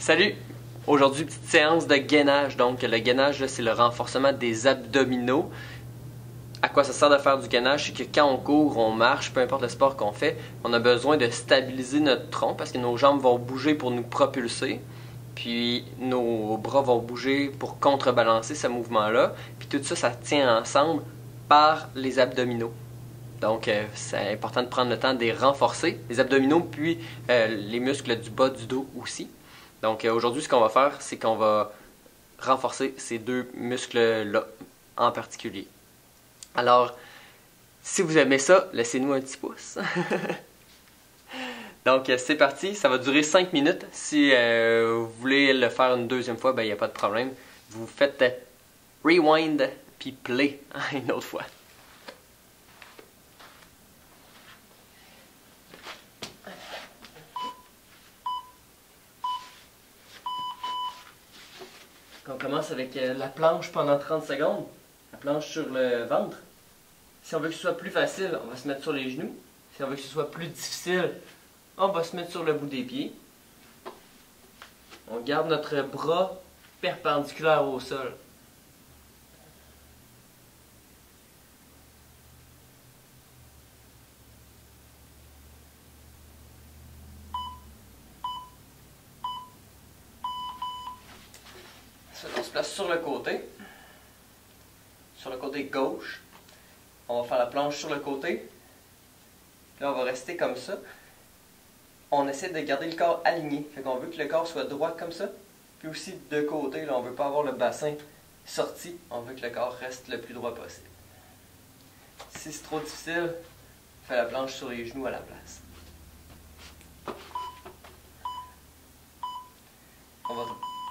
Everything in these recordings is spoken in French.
Salut! Aujourd'hui, petite séance de gainage. Donc, le gainage, c'est le renforcement des abdominaux. À quoi ça sert de faire du gainage? C'est que quand on court, on marche, peu importe le sport qu'on fait, on a besoin de stabiliser notre tronc parce que nos jambes vont bouger pour nous propulser. Puis nos bras vont bouger pour contrebalancer ce mouvement-là. Puis tout ça, ça tient ensemble par les abdominaux. Donc, c'est important de prendre le temps de les renforcer, les abdominaux, puis les muscles du bas du dos aussi. Donc, aujourd'hui, ce qu'on va faire, c'est qu'on va renforcer ces deux muscles-là en particulier. Alors, si vous aimez ça, laissez-nous un petit pouce. Donc, c'est parti. Ça va durer 5 minutes. Si vous voulez le faire une deuxième fois, ben, il n'y a pas de problème. Vous faites rewind puis play une autre fois. On commence avec la planche pendant 30 secondes. La planche sur le ventre. Si on veut que ce soit plus facile, on va se mettre sur les genoux. Si on veut que ce soit plus difficile, on va se mettre sur le bout des pieds. On garde notre bras perpendiculaire au sol. Ensuite, on se place sur le côté gauche. On va faire la planche sur le côté. Là, on va rester comme ça. On essaie de garder le corps aligné. Fait qu'on veut que le corps soit droit comme ça. Puis aussi de côté, là, on ne veut pas avoir le bassin sorti. On veut que le corps reste le plus droit possible. Si c'est trop difficile, on fait la planche sur les genoux à la place. On va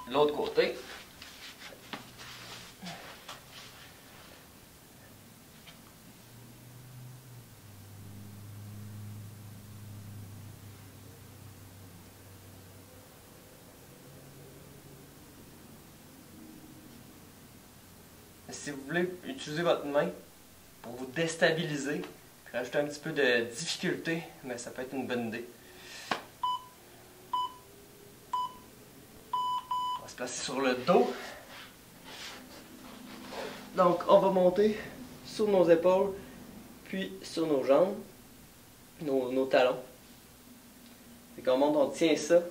de l'autre côté. Si vous voulez utiliser votre main pour vous déstabiliser, puis rajouter un petit peu de difficulté, mais ça peut être une bonne idée. On va se placer sur le dos. Donc, on va monter sur nos épaules, puis sur nos jambes, nos talons. Fait qu'on monte, on tient ça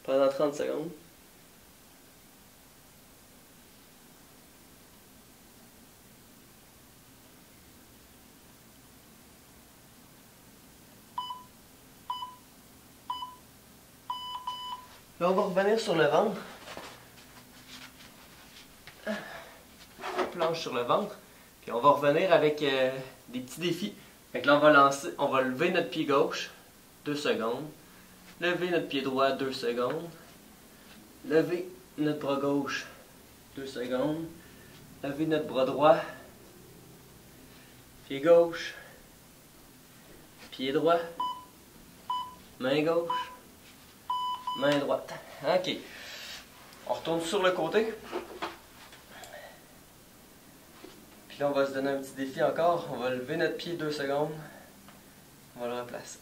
pendant 30 secondes. Là, on va revenir sur le ventre. Planche sur le ventre. Puis on va revenir avec des petits défis. Fait que là, on va lever notre pied gauche, 2 secondes. Lever notre pied droit, 2 secondes. Lever notre bras gauche, 2 secondes. Lever notre bras droit. Pied gauche. Pied droit. Main gauche. Main droite. OK. On retourne sur le côté. Puis là, on va se donner un petit défi encore. On va lever notre pied 2 secondes. On va le replacer.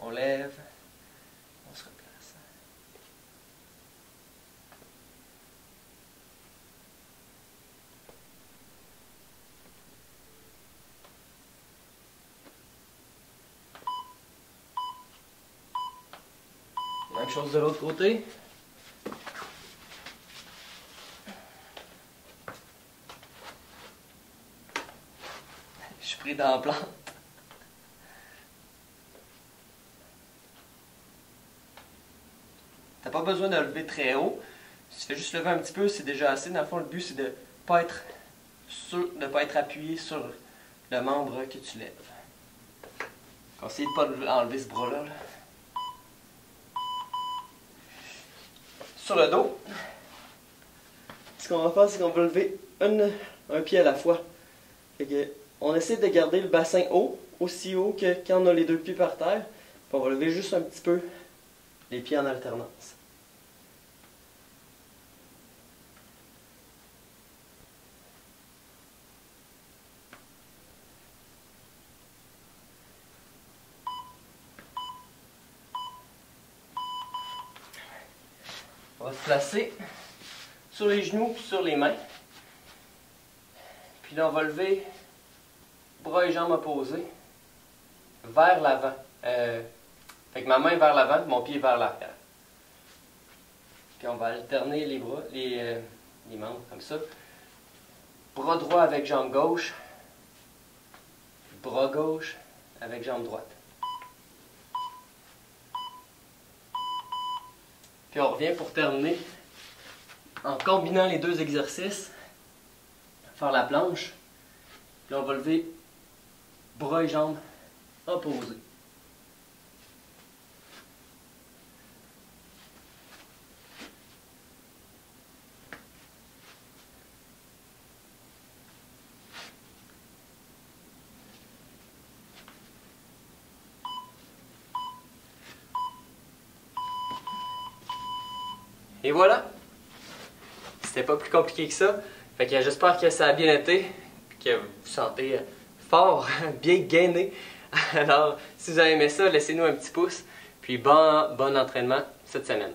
On lève. On se replace. Même chose de l'autre côté. Je suis pris dans la plante. T'as pas besoin de lever très haut. Si tu fais juste lever un petit peu, c'est déjà assez. Dans le fond, le but, c'est de ne pas être appuyé sur le membre que tu lèves. Essayez de ne pas enlever ce bras-là. Sur le dos, ce qu'on va faire, c'est qu'on va lever un pied à la fois. Fait que, on essaie de garder le bassin haut, aussi haut que quand on a les 2 pieds par terre. Puis on va lever juste un petit peu les pieds en alternance. On va se placer sur les genoux puis sur les mains. Puis là, on va lever bras et jambes opposés vers l'avant. Fait que ma main vers l'avant, mon pied vers l'arrière. Puis on va alterner les bras, les membres comme ça. Bras droit avec jambe gauche. Bras gauche avec jambe droite. Puis on revient pour terminer en combinant les deux exercices. Faire la planche. Puis on va lever bras et jambes opposés. Et voilà! C'était pas plus compliqué que ça. Fait que j'espère que ça a bien été, que vous vous sentez fort, bien gainé. Alors, si vous avez aimé ça, laissez-nous un petit pouce. Puis bon entraînement cette semaine.